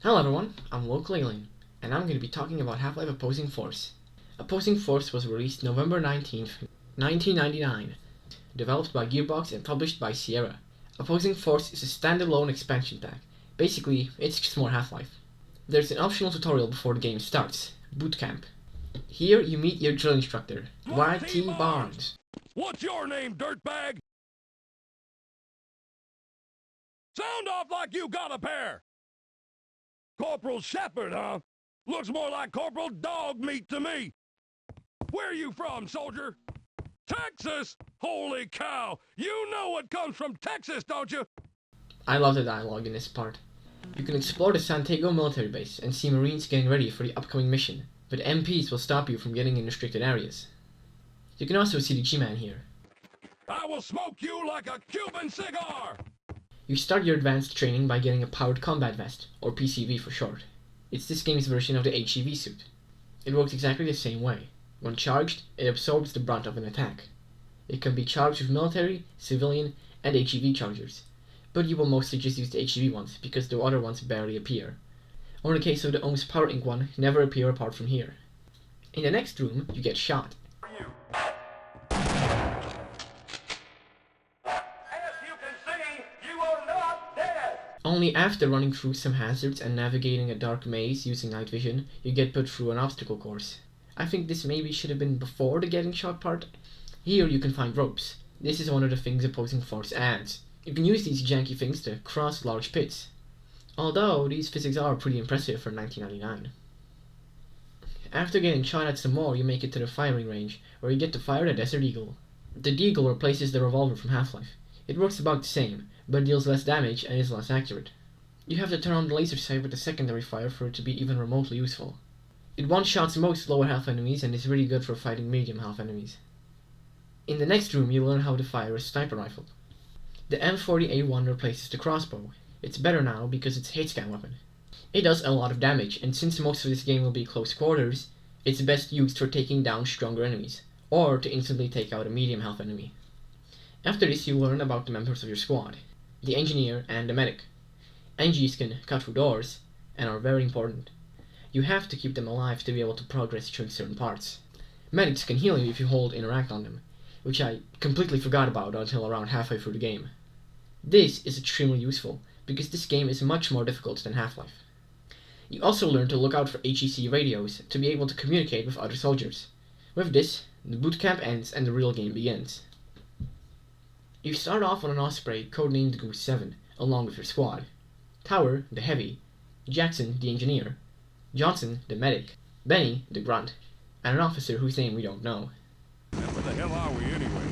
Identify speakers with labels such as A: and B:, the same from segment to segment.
A: Hello everyone, I'm Local Alien, and I'm going to be talking about Half-Life Opposing Force. Opposing Force was released November 19th, 1999, developed by Gearbox and published by Sierra. Opposing Force is a standalone expansion pack. Basically, it's just more Half-Life. There's an optional tutorial before the game starts, Boot Camp. Here you meet your drill instructor, Y.T. Barnes.
B: What's your name, dirtbag? Sound off like you got a pair! Corporal Shepard, huh? Looks more like Corporal Dog Meat to me. Where you from, soldier? Texas? Holy cow! You know what comes from Texas, don't you?
A: I love the dialogue in this part. You can explore the Santiago military base and see Marines getting ready for the upcoming mission, but MPs will stop you from getting in restricted areas. You can also see the G-Man here.
B: I will smoke you like a Cuban cigar!
A: You start your advanced training by getting a Powered Combat Vest, or PCV for short. It's this game's version of the HEV suit. It works exactly the same way. When charged, it absorbs the brunt of an attack. It can be charged with military, civilian, and HEV chargers, but you will mostly just use the HEV ones because the other ones barely appear. Or in the case of the Ohm's Power Inc. one, never appear apart from here. In the next room, you get shot. Only after running through some hazards and navigating a dark maze using night vision, you get put through an obstacle course. I think this maybe should have been before the getting shot part. Here you can find ropes. This is one of the things Opposing Force adds. You can use these janky things to cross large pits. Although these physics are pretty impressive for 1999. After getting shot at some more, you make it to the firing range, where you get to fire the Desert Eagle. The Deagle replaces the revolver from Half-Life. It works about the same, but deals less damage and is less accurate. You have to turn on the laser sight with the secondary fire for it to be even remotely useful. It one-shots most lower health enemies and is really good for fighting medium health enemies. In the next room you learn how to fire a sniper rifle. The M40A1 replaces the crossbow. It's better now because it's a hit scan weapon. It does a lot of damage, and since most of this game will be close quarters, it's best used for taking down stronger enemies, or to instantly take out a medium health enemy. After this you learn about the members of your squad, the engineer and the medic. NGs can cut through doors, and are very important. You have to keep them alive to be able to progress during certain parts. Medics can heal you if you hold interact on them, which I completely forgot about until around halfway through the game. This is extremely useful, because this game is much more difficult than Half-Life. You also learn to look out for HEC radios to be able to communicate with other soldiers. With this, the boot camp ends and the real game begins. You start off on an Osprey codenamed Goose 7, along with your squad. Tower, the heavy, Jackson, the engineer, Johnson, the medic, Benny, the grunt, and an officer whose name we don't know.
B: Where the hell are we anyway?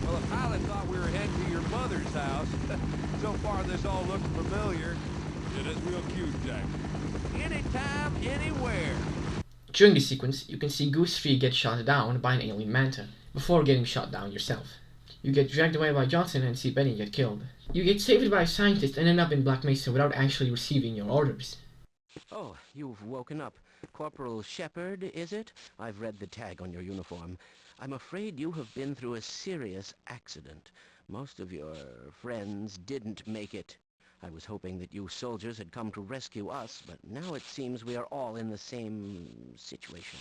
C: Well, the pilot thought we were heading to your mother's house. So far, this all looks familiar.
B: Yeah, that's real cute, Jack.
C: Anytime, anywhere.
A: During this sequence, you can see Goose 3 get shot down by an alien manta, before getting shot down yourself. You get dragged away by Johnson and see Benny get killed. You get saved by a scientist and end up in Black Mesa without actually receiving your orders.
D: Oh, you've woken up. Corporal Shepard, is it? I've read the tag on your uniform. I'm afraid you have been through a serious accident. Most of your friends didn't make it. I was hoping that you soldiers had come to rescue us, but now it seems we are all in the same situation.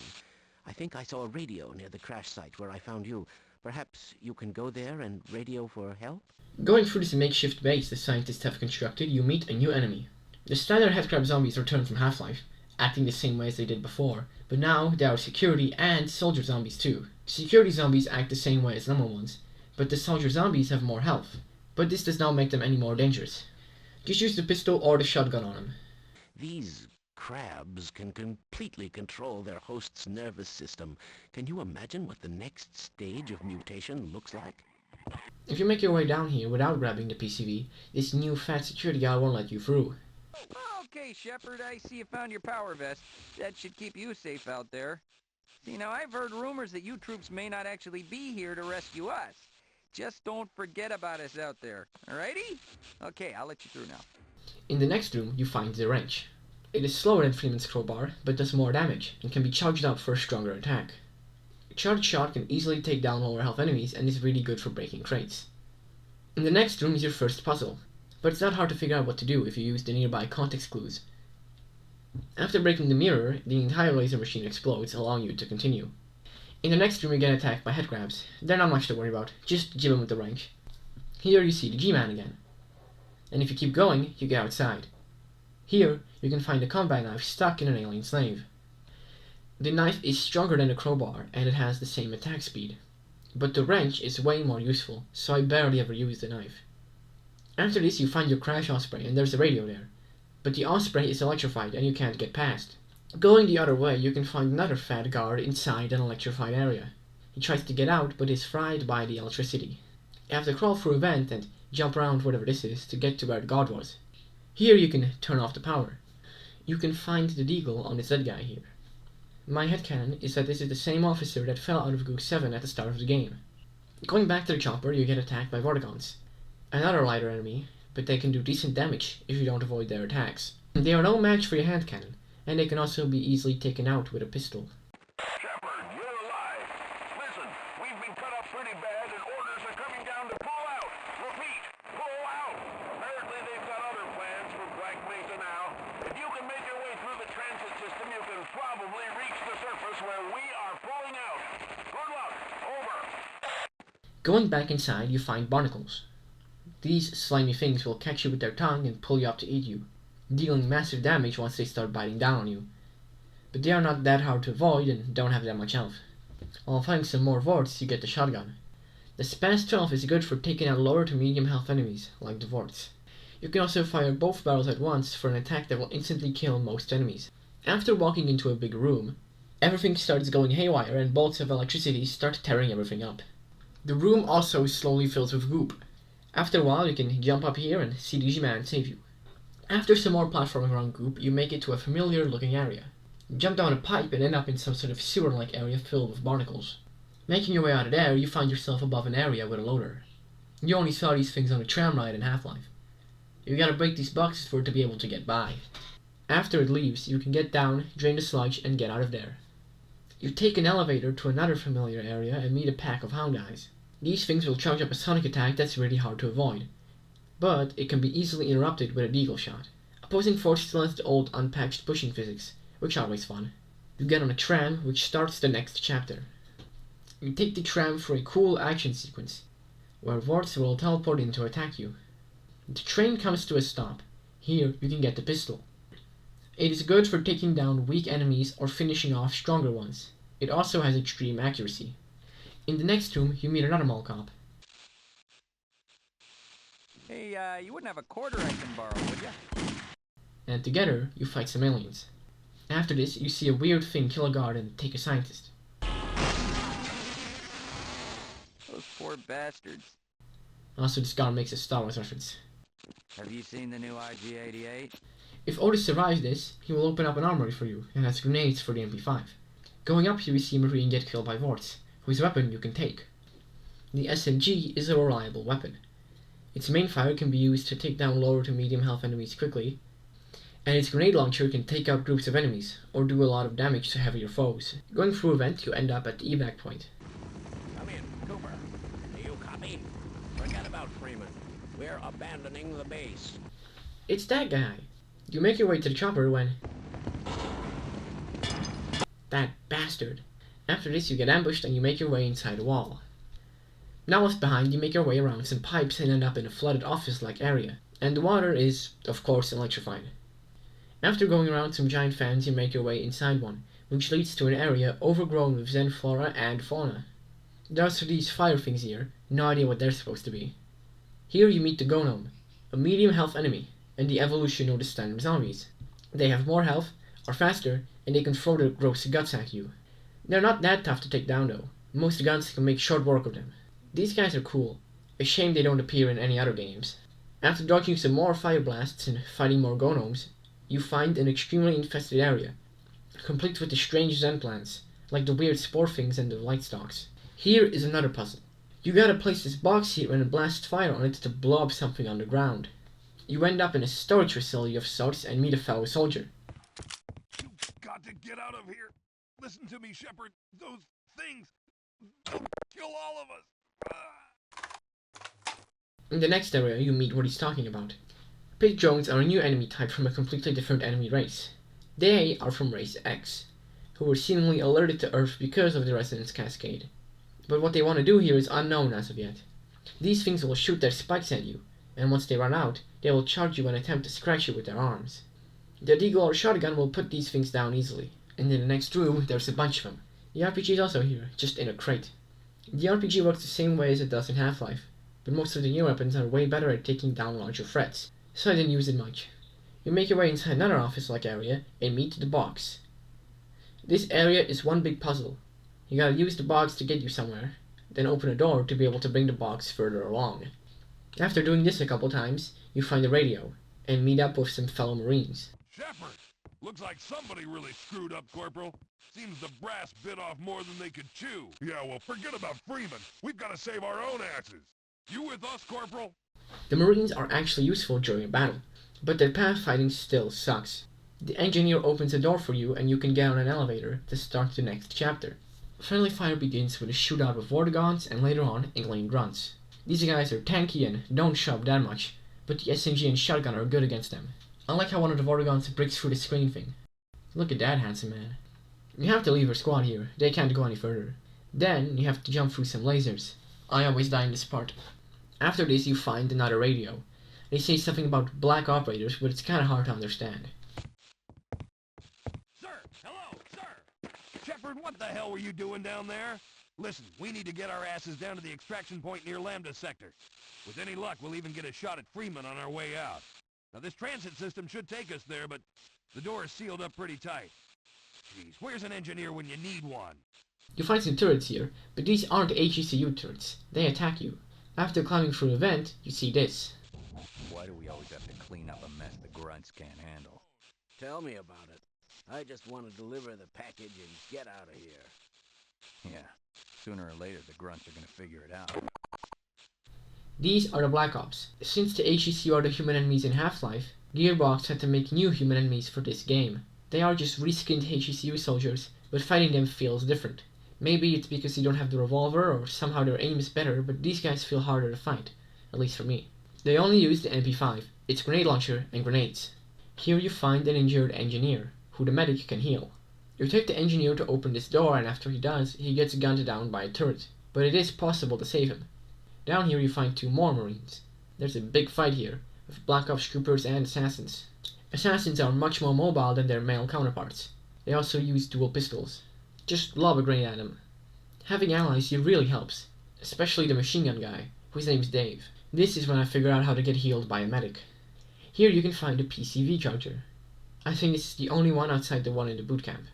D: I think I saw a radio near the crash site where I found you. Perhaps you can go there and radio for help?
A: Going through this makeshift base the scientists have constructed, you meet a new enemy. The standard headcrab zombies return from Half-Life, acting the same way as they did before, but now there are security and soldier zombies too. Security zombies act the same way as normal ones, but the soldier zombies have more health. But this does not make them any more dangerous. Just use the pistol or the shotgun on them.
D: These crabs can completely control their host's nervous system. Can you imagine what the next stage of mutation looks like?
A: If you make your way down here without grabbing the PCV, this new fat security guy won't let you through.
C: Okay, Shepard, I see you found your power vest. That should keep you safe out there. See, now I've heard rumors that you troops may not actually be here to rescue us. Just don't forget about us out there, alrighty? Okay, I'll let you through now.
A: In the next room, you find the wrench. It is slower than Freeman's crowbar, but does more damage, and can be charged up for a stronger attack. A charged shot can easily take down lower health enemies, and is really good for breaking crates. In the next room is your first puzzle, but it's not hard to figure out what to do if you use the nearby context clues. After breaking the mirror, the entire laser machine explodes, allowing you to continue. In the next room you get attacked by headcrabs. They're not much to worry about, just jib them with the wrench. Here you see the G-Man again. And if you keep going, you get outside. Here, you can find a combat knife stuck in an alien slave. The knife is stronger than the crowbar, and it has the same attack speed. But the wrench is way more useful, so I barely ever use the knife. After this you find your Crash Osprey, and there's a radio there. But the Osprey is electrified, and you can't get past. Going the other way, you can find another fat guard inside an electrified area. He tries to get out, but is fried by the electricity. You have to crawl through a vent and jump around whatever this is to get to where the guard was. Here you can turn off the power. You can find the deagle on this dead guy here. My headcanon is that this is the same officer that fell out of Gook 7 at the start of the game. Going back to the chopper, you get attacked by Vortigons. Another lighter enemy, but they can do decent damage if you don't avoid their attacks. They are no match for your hand cannon, and they can also be easily taken out with a pistol.
B: Shepard, you're alive. Listen, we've been cut up pretty bad and orders are coming down to pull out. Repeat, pull out. Apparently they've got other plans for Black Mesa now. If you can make your way through the transit system, you can probably reach the surface where we are pulling out. Good luck. Over.
A: Going back inside, you find barnacles. These slimy things will catch you with their tongue and pull you up to eat you, dealing massive damage once they start biting down on you. But they are not that hard to avoid and don't have that much health. While finding some more Vorts, you get the shotgun. The Spaz 12 is good for taking out lower to medium health enemies, like the Vorts. You can also fire both barrels at once for an attack that will instantly kill most enemies. After walking into a big room, everything starts going haywire and bolts of electricity start tearing everything up. The room also slowly fills with goop. After a while you can jump up here and see the G-Man save you. After some more platforming around goop, you make it to a familiar looking area. You jump down a pipe and end up in some sort of sewer-like area filled with barnacles. Making your way out of there, you find yourself above an area with a loader. You only saw these things on a tram ride in Half-Life. You gotta break these boxes for it to be able to get by. After it leaves, you can get down, drain the sludge, and get out of there. You take an elevator to another familiar area and meet a pack of hound eyes. These things will charge up a sonic attack that's really hard to avoid, but it can be easily interrupted with a deagle shot. Opposing force still has the old unpatched pushing physics, which are always fun. You get on a tram, which starts the next chapter. You take the tram for a cool action sequence, where Vorts will teleport in to attack you. The train comes to a stop. Here you can get the pistol. It is good for taking down weak enemies or finishing off stronger ones. It also has extreme accuracy. In the next room, you meet another mall cop.
C: Hey, you wouldn't have a quarter I can borrow, would ya?
A: And together, you fight some aliens. After this, you see a weird thing kill a guard and take a scientist.
C: Those poor bastards.
A: Also, this guard makes a Star Wars reference.
C: Have you seen the new IG-88?
A: If Otis survives this, he will open up an armory for you and has grenades for the MP5. Going up here, you see a Marine get killed by Vorts, whose weapon you can take. The SMG is a reliable weapon. Its main fire can be used to take down lower to medium health enemies quickly, and its grenade launcher can take out groups of enemies, or do a lot of damage to heavier foes. Going through a vent, you end up at the evac point.
D: Come in, Cooper. Do you copy? Forget about Freeman. We're abandoning the base.
A: It's that guy. You make your way to the chopper when... That bastard. After this, you get ambushed and you make your way inside a wall. Now left behind, you make your way around some pipes and end up in a flooded office-like area, and the water is, of course, electrified. After going around some giant fans, you make your way inside one, which leads to an area overgrown with Zen flora and fauna. There are also these fire things here, no idea what they're supposed to be. Here you meet the Gonome, a medium health enemy, and the evolution of the standard zombies. They have more health, are faster, and they can throw their gross guts at you. They're not that tough to take down though. Most guns can make short work of them. These guys are cool. A shame they don't appear in any other games. After dodging some more fire blasts and fighting more Gonomes, you find an extremely infested area, complete with the strange Zen plants, like the weird spore things and the light stalks. Here is another puzzle. You gotta place this box here and blast fire on it to blow up something on the ground. You end up in a storage facility of sorts and meet a fellow soldier.
B: You've got to get out of here. Listen to me, Shepard. Those things, they'll kill all of us.
A: In the next area, you meet what he's talking about. Pit drones are a new enemy type from a completely different enemy race. They are from Race X, who were seemingly alerted to Earth because of the resonance cascade. But what they want to do here is unknown as of yet. These things will shoot their spikes at you, and once they run out, they will charge you and attempt to scratch you with their arms. The deagle or shotgun will put these things down easily, and in the next room there's a bunch of them. The RPG is also here, just in a crate. The RPG works the same way as it does in Half-Life, but most of the new weapons are way better at taking down larger threats, so I didn't use it much. You make your way inside another office-like area and meet the box. This area is one big puzzle. You gotta use the box to get you somewhere, then open a door to be able to bring the box further along. After doing this a couple times, you find a radio, and meet up with some fellow Marines.
B: Shepard! Looks like somebody really screwed up, Corporal. Seems the brass bit off more than they could chew. Yeah, well, forget about Freeman. We've got to save our own asses. You with us, Corporal?
A: The Marines are actually useful during a battle, but their pathfinding still sucks. The engineer opens a door for you and you can get on an elevator to start the next chapter. Friendly fire begins with a shootout with Vortigaunts and later on Inglane Grunts. These guys are tanky and don't shove that much, but the SMG and shotgun are good against them. I like how one of the Vortigaunts breaks through the screen thing. Look at that handsome man. You have to leave your squad here, they can't go any further. Then you have to jump through some lasers. I always die in this part. After this you find another radio. They say something about black operators, but it's kinda hard to understand.
B: Sir! Hello, sir! Shepard, what the hell were you doing down there? Listen, we need to get our asses down to the extraction point near Lambda Sector. With any luck, we'll even get a shot at Freeman on our way out. Now, this transit system should take us there, but the door is sealed up pretty tight. Jeez, where's an engineer when you need one?
A: You find some turrets here, but these aren't HECU turrets. They attack you. After climbing through a vent, you see this.
C: Why do we always have to clean up a mess the grunts can't handle?
D: Tell me about it. I just want to deliver the package and get out of here.
C: Yeah, sooner or later the grunts are gonna figure it out.
A: These are the Black Ops. Since the HECU are the human enemies in Half-Life, Gearbox had to make new human enemies for this game. They are just reskinned HECU soldiers, but fighting them feels different. Maybe it's because you don't have the revolver or somehow their aim is better, but these guys feel harder to fight. At least for me. They only use the MP5, its grenade launcher and grenades. Here you find an injured engineer, who the medic can heal. You take the engineer to open this door and after he does, he gets gunned down by a turret. But it is possible to save him. Down here you find two more Marines. There's a big fight here, with Black Ops troopers and assassins. Assassins are much more mobile than their male counterparts. They also use dual pistols. Just lob a grenade at them. Having allies here really helps, especially the machine gun guy, whose name's Dave. This is when I figure out how to get healed by a medic. Here you can find a PCV charger. I think this is the only one outside the one in the boot camp.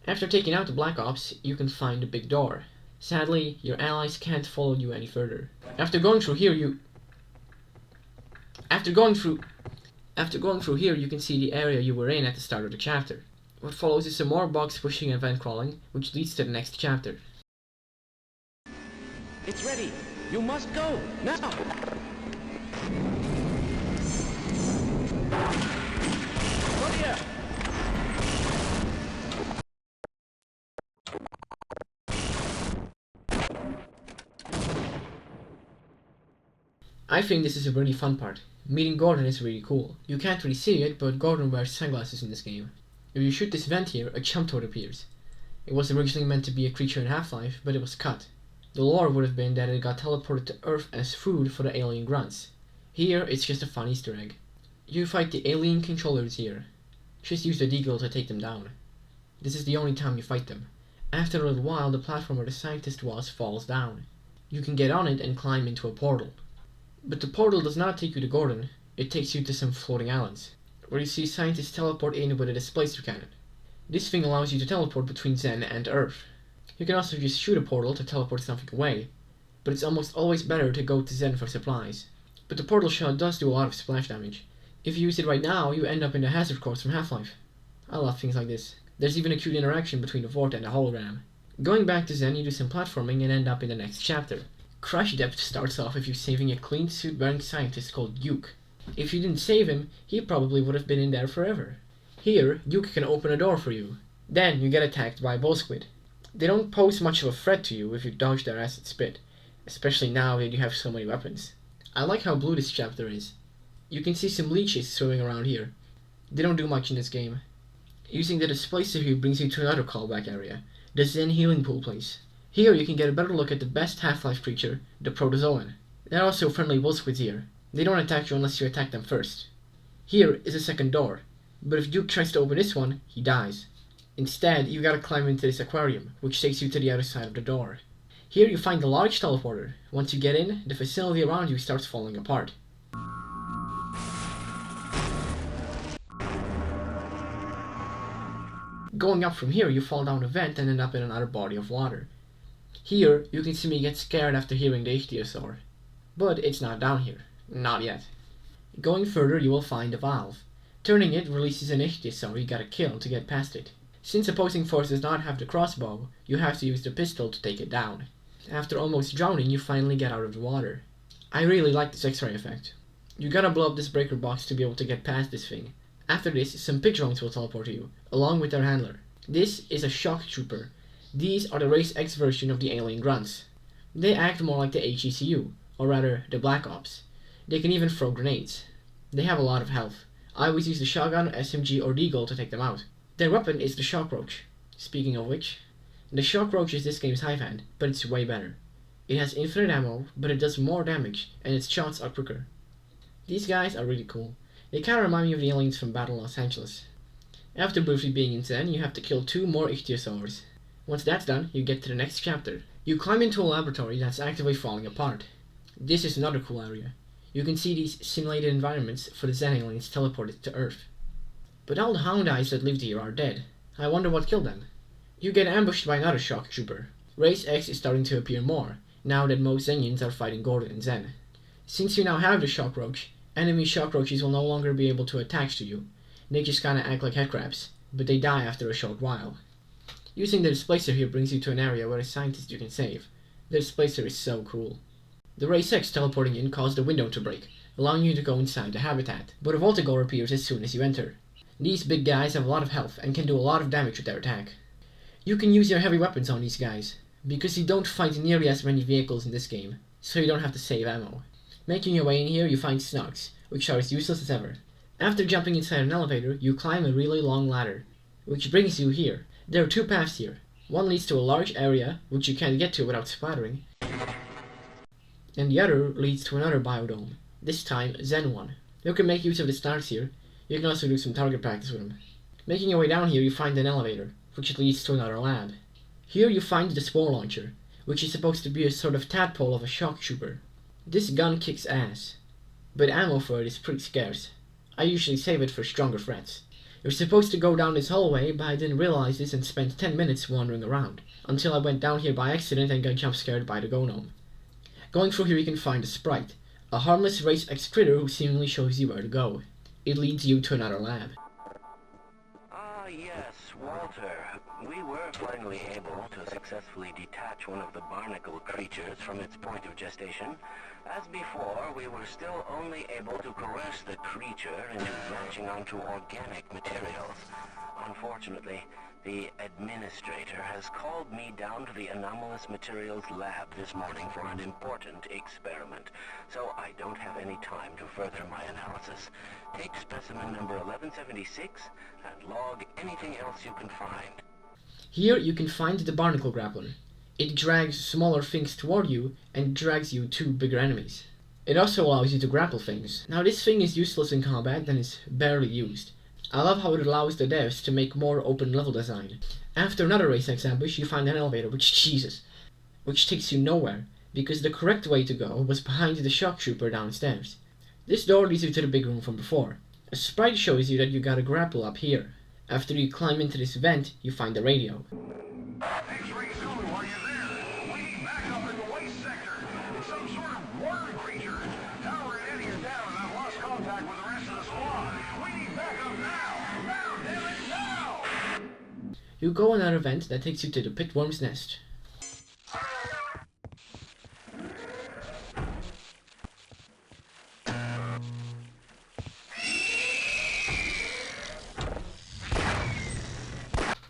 A: After taking out the Black Ops, you can find a big door. Sadly, your allies can't follow you any further. After going through here you can see the area you were in at the start of the chapter. What follows is some more box pushing and vent crawling, which leads to the next chapter.
D: It's ready. You must go now. Oh yeah.
A: I think this is a really fun part. Meeting Gordon is really cool. You can't really see it, but Gordon wears sunglasses in this game. If you shoot this vent here, a chump toad appears. It was originally meant to be a creature in Half-Life, but it was cut. The lore would have been that it got teleported to Earth as food for the alien grunts. Here, it's just a fun Easter egg. You fight the alien controllers here. Just use the deagle to take them down. This is the only time you fight them. After a little while, the platform where the scientist was falls down. You can get on it and climb into a portal. But the portal does not take you to Gordon, it takes you to some floating islands, where you see scientists teleport in with a displacer cannon. This thing allows you to teleport between Zen and Earth. You can also just shoot a portal to teleport something away, but it's almost always better to go to Zen for supplies. But the portal shot does do a lot of splash damage. If you use it right now, you end up in the hazard course from Half-Life. I love things like this. There's even a cute interaction between the Vort and the hologram. Going back to Zen, you do some platforming and end up in the next chapter. Crash Depth starts off with you saving a clean suit wearing scientist called Duke. If you didn't save him, he probably would have been in there forever. Here, Duke can open a door for you. Then you get attacked by a bull squid. They don't pose much of a threat to you if you dodge their acid spit, especially now that you have so many weapons. I like how blue this chapter is. You can see some leeches swimming around here. They don't do much in this game. Using the displacer here brings you to another callback area, the Zen healing pool place. Here you can get a better look at the best Half-Life creature, the Protozoan. There are also friendly wolf squids here. They don't attack you unless you attack them first. Here is a second door, but if Duke tries to open this one, he dies. Instead, you gotta climb into this aquarium, which takes you to the other side of the door. Here you find the large teleporter. Once you get in, the facility around you starts falling apart. Going up from here, you fall down a vent and end up in another body of water. Here, you can see me get scared after hearing the ichthyosaur. But it's not down here. Not yet. Going further, you will find a valve. Turning it releases an ichthyosaur you gotta kill to get past it. Since opposing force does not have the crossbow, you have to use the pistol to take it down. After almost drowning, you finally get out of the water. I really like this X-ray effect. You gotta blow up this breaker box to be able to get past this thing. After this, some pig drones will teleport to you, along with their handler. This is a shock trooper. These are the Race X version of the alien grunts. They act more like the HECU, or rather, the Black Ops. They can even throw grenades. They have a lot of health. I always use the shotgun, SMG, or deagle to take them out. Their weapon is the shock roach. Speaking of which, the shock roach is this game's hive hand, but it's way better. It has infinite ammo, but it does more damage, and its shots are quicker. These guys are really cool. They kinda remind me of the aliens from Battle Los Angeles. After briefly being in Zen, you have to kill 2 more ichthyosaurs. Once that's done, you get to the next chapter. You climb into a laboratory that's actively falling apart. This is another cool area. You can see these simulated environments for the Zen aliens teleported to Earth. But all the hound eyes that lived here are dead. I wonder what killed them. You get ambushed by another shock trooper. Race X is starting to appear more, now that most Zenians are fighting Gordon and Zen. Since you now have the shock roach, enemy shock roaches will no longer be able to attach to you. They just kinda act like headcrabs, but they die after a short while. Using the displacer here brings you to an area where a scientist you can save. The displacer is so cool. The Race X teleporting in caused the window to break, allowing you to go inside the habitat, but a Voltigore appears as soon as you enter. These big guys have a lot of health and can do a lot of damage with their attack. You can use your heavy weapons on these guys, because you don't fight nearly as many vehicles in this game, so you don't have to save ammo. Making your way in here, you find Snugs, which are as useless as ever. After jumping inside an elevator, you climb a really long ladder, which brings you here. There are 2 paths here. One leads to a large area, which you can't get to without splattering, and the other leads to another biodome, this time Zen one. You can make use of the stars here. You can also do some target practice with them. Making your way down here, you find an elevator, which leads to another lab. Here you find the Spore Launcher, which is supposed to be a sort of tadpole of a shock trooper. This gun kicks ass, but ammo for it is pretty scarce. I usually save it for stronger threats. You're supposed to go down this hallway, but I didn't realize this and spent 10 minutes wandering around, until I went down here by accident and got jump scared by the gnome. Going through here you can find a sprite, a harmless Race X critter who seemingly shows you where to go. It leads you to another lab.
D: Ah, yes, Walter. We were finally able to successfully detach one of the barnacle creatures from its point of gestation. As before, we were still only able to coerce the creature into latching onto organic materials. Unfortunately, the administrator has called me down to the anomalous materials lab this morning for an important experiment, so I don't have any time to further my analysis. Take specimen number 1176 and log anything else you can find.
A: Here you can find the barnacle grappler. It drags smaller things toward you and drags you to bigger enemies. It also allows you to grapple things. Now this thing is useless in combat and is barely used. I love how it allows the devs to make more open level design. After another Race X ambush, you find an elevator, which takes you nowhere, because the correct way to go was behind the shock trooper downstairs. This door leads you to the big room from before. A sprite shows you that you gotta grapple up here. After you climb into this vent, you find the radio.
B: X-ray Zulu, are you there? We need backup in the waste sector. It's some sort of worm creature. Tower and Eddie are down, and I've lost contact with the rest of the squad. We need backup now! Now, damn it, now!
A: You go another vent that takes you to the pitworm's nest.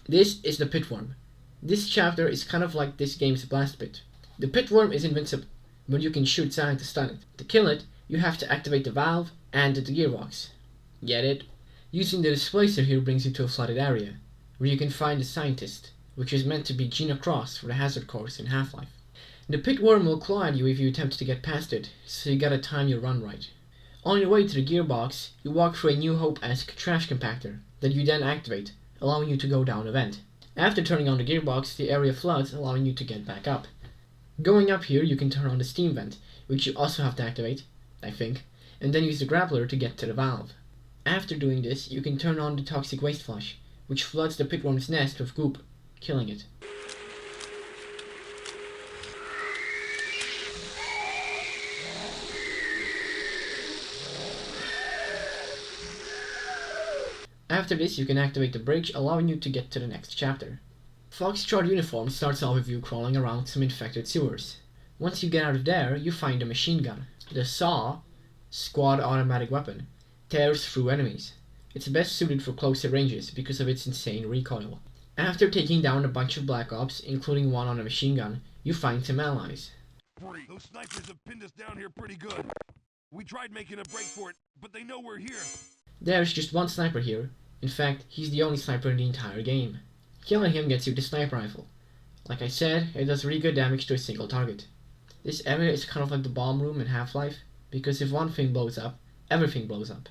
A: This is the pitworm. This chapter is kind of like this game's blast pit. The pitworm is invincible, but you can shoot science to stun it. To kill it, you have to activate the valve and the gearbox. Get it? Using the displacer here brings you to a flooded area, where you can find the scientist, which is meant to be Gina Cross for the hazard course in Half-Life. The pit worm will claw at you if you attempt to get past it, so you gotta time your run right. On your way to the gearbox, you walk through a New Hope-esque trash compactor that you then activate, allowing you to go down a vent. After turning on the gearbox, the area floods, allowing you to get back up. Going up here, you can turn on the steam vent, which you also have to activate, I think, and then use the grappler to get to the valve. After doing this, you can turn on the toxic waste flush, which floods the pitworm's nest with goop, killing it. After this, you can activate the bridge, allowing you to get to the next chapter. Foxtrot Uniform starts off with you crawling around some infected sewers. Once you get out of there, you find a machine gun. The SAW, squad automatic weapon, tears through enemies. It's best suited for closer ranges because of its insane recoil. After taking down a bunch of Black Ops, including one on a machine gun, you find some allies.
B: Those snipers have pinned us down here pretty good. We tried making a break for it, but they know we're here.
A: There's just one sniper here. In fact, he's the only sniper in the entire game. Killing him gets you the sniper rifle. Like I said, it does really good damage to a single target. This area is kind of like the bomb room in Half-Life, because if one thing blows up, everything blows up.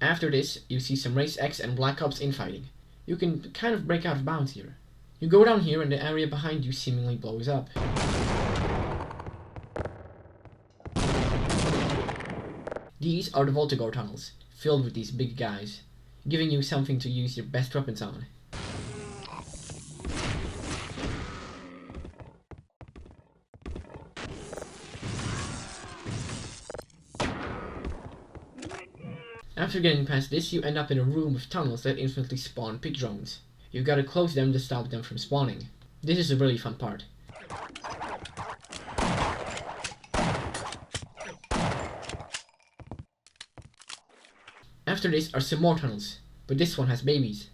A: After this, you see some Race X and Black Ops infighting. You can kind of break out of bounds here. You go down here and the area behind you seemingly blows up. These are the Voltigor tunnels, filled with these big guys, giving you something to use your best weapons on. After getting past this, you end up in a room with tunnels that infinitely spawn pig drones. You gotta close them to stop them from spawning. This is a really fun part. After this are some more tunnels, but this one has babies.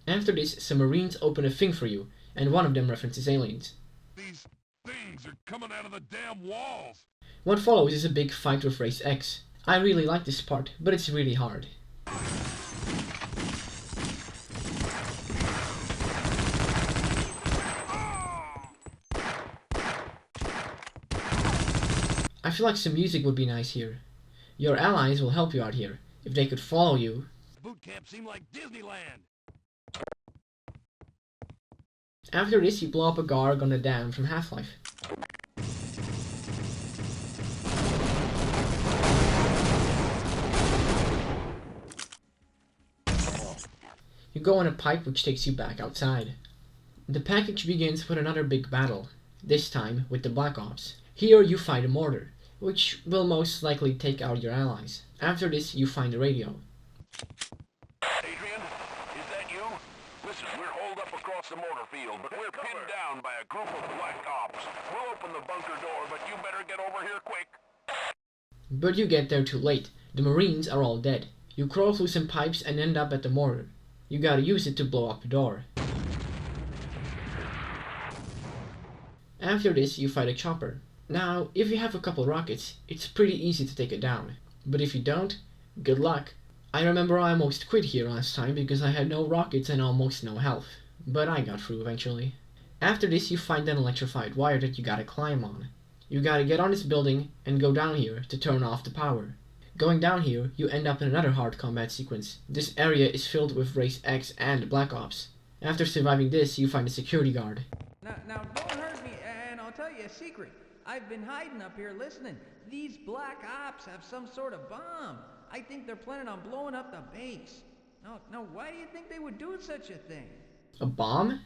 A: After this, some Marines open a thing for you, and one of them references aliens.
B: These things are coming out of the damn walls.
A: What follows is a big fight with Race X. I really like this part, but it's really hard. I feel like some music would be nice here. Your allies will help you out here. If they could follow you.
B: Boot camp seemed like Disneyland.
A: After this, you blow up a Garg on a dam from Half-Life. You go on a pipe which takes you back outside. The package begins with another big battle, this time with the Black Ops. Here you find a mortar, which will most likely take out your allies. After this, you find a radio.
E: Adrian, is that you? Listen, we're holed up across the mortar field, but we're pinned down by a group of Black Ops. We'll open the bunker door, but you better get over here quick.
A: But you get there too late. The Marines are all dead. You crawl through some pipes and end up at the mortar. You gotta use it to blow up the door. After this, you fight a chopper. Now, if you have a couple rockets, it's pretty easy to take it down. But if you don't, good luck. I remember I almost quit here last time because I had no rockets and almost no health. But I got through eventually. After this, you find an electrified wire that you gotta climb on. You gotta get on this building and go down here to turn off the power. Going down here, you end up in another hard combat sequence. This area is filled with Race X and Black Ops. After surviving this, you find a security guard.
C: Now don't hurt me, and I'll tell you a secret. I've been hiding up here listening. These Black Ops have some sort of bomb. I think they're planning on blowing up the base. Now why do you think they would do such a thing?
A: A bomb?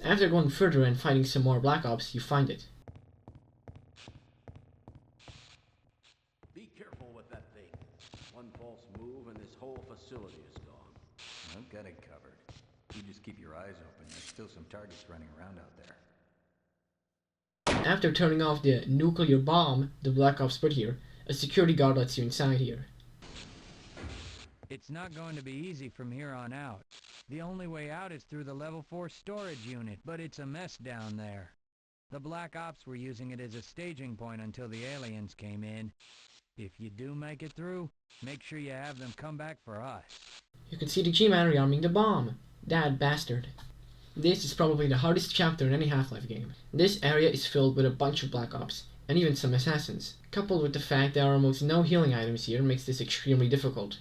A: After going further and fighting some more Black Ops, you find it.
D: Be careful with that thing. One false move and this whole facility is gone.
F: I've got it covered. You just keep your eyes open. There's still some targets running around out there.
A: After turning off the nuclear bomb the Black Ops put here, a security guard lets you inside here.
C: It's not going to be easy from here on out. The only way out is through the level 4 storage unit, but it's a mess down there. The Black Ops were using it as a staging point until the aliens came in.
F: If you do make it through, make sure you have them come back for us.
A: You can see the G-Man rearming the bomb. That bastard. This is probably the hardest chapter in any Half-Life game. This area is filled with a bunch of Black Ops, and even some assassins. Coupled with the fact there are almost no healing items here makes this extremely difficult.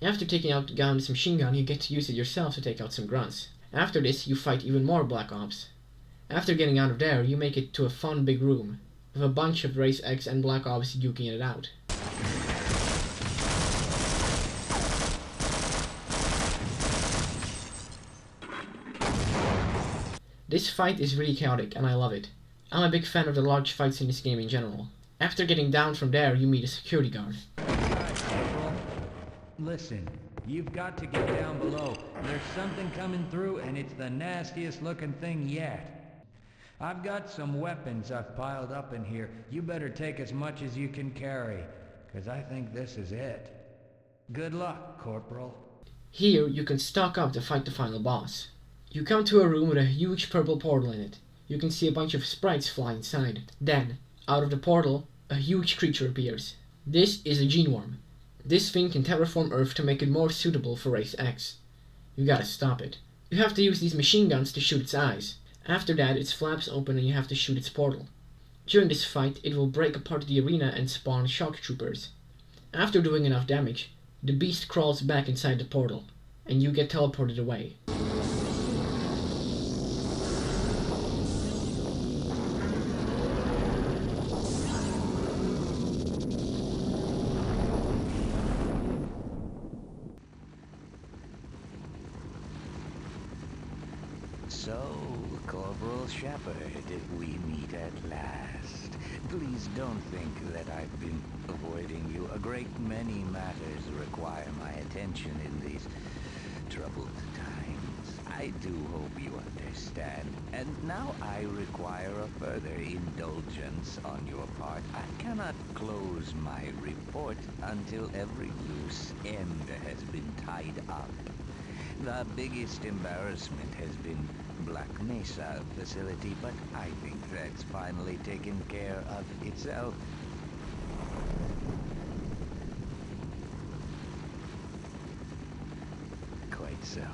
A: After taking out Gun's machine gun, you get to use it yourself to take out some grunts. After this, you fight even more Black Ops. After getting out of there, you make it to a fun big room, with a bunch of Race X and Black Ops duking it out. This fight is really chaotic, and I love it. I'm a big fan of the large fights in this game in general. After getting down from there, you meet a security guard.
F: Listen, you've got to get down below. There's something coming through, and it's the nastiest looking thing yet. I've got some weapons I've piled up in here. You better take as much as you can carry, 'cause I think this is it. Good luck, Corporal.
A: Here, you can stock up to fight the final boss. You come to a room with a huge purple portal in it. You can see a bunch of sprites fly inside. Then, out of the portal, a huge creature appears. This is a gene worm. This thing can terraform Earth to make it more suitable for Race X. You gotta stop it. You have to use these machine guns to shoot its eyes. After that, its flaps open and you have to shoot its portal. During this fight, it will break apart the arena and spawn shock troopers. After doing enough damage, the beast crawls back inside the portal, and you get teleported away.
G: So, Corporal Shepard, we meet at last. Please don't think that I've been avoiding you. A great many matters require my attention in these troubled times. I do hope you understand. And now I require a further indulgence on your part. I cannot close my report until every loose end has been tied up. The biggest embarrassment has been Black Mesa facility, but I think that's finally taken care of itself. Quite so.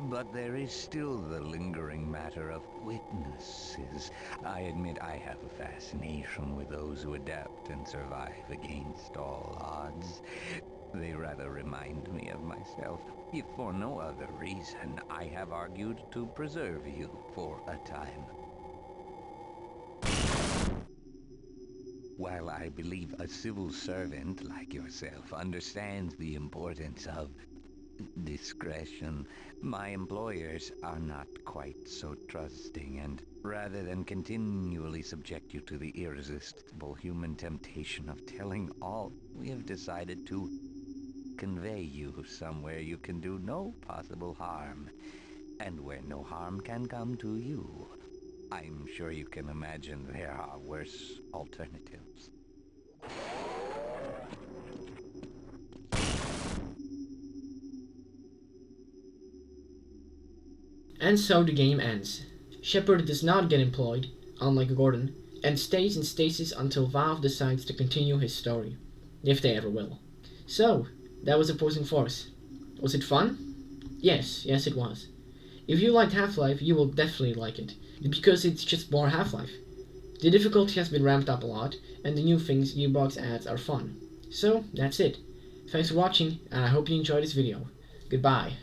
G: But there is still the lingering matter of witnesses. I admit I have a fascination with those who adapt and survive against all odds. They rather remind me of myself. If for no other reason, I have argued to preserve you for a time. While I believe a civil servant like yourself understands the importance of discretion, my employers are not quite so trusting, and rather than continually subject you to the irresistible human temptation of telling all, we have decided to convey you somewhere you can do no possible harm, and where no harm can come to you. I'm sure you can imagine there are worse alternatives.
A: And so the game ends. Shepard does not get employed, unlike Gordon, and stays in stasis until Valve decides to continue his story, if they ever will. So, that was Opposing Force. Was it fun? Yes it was. If you liked Half-Life, you will definitely like it, because it's just more Half-Life. The difficulty has been ramped up a lot, and the new things Gearbox adds are fun. So, that's it. Thanks for watching, and I hope you enjoyed this video. Goodbye.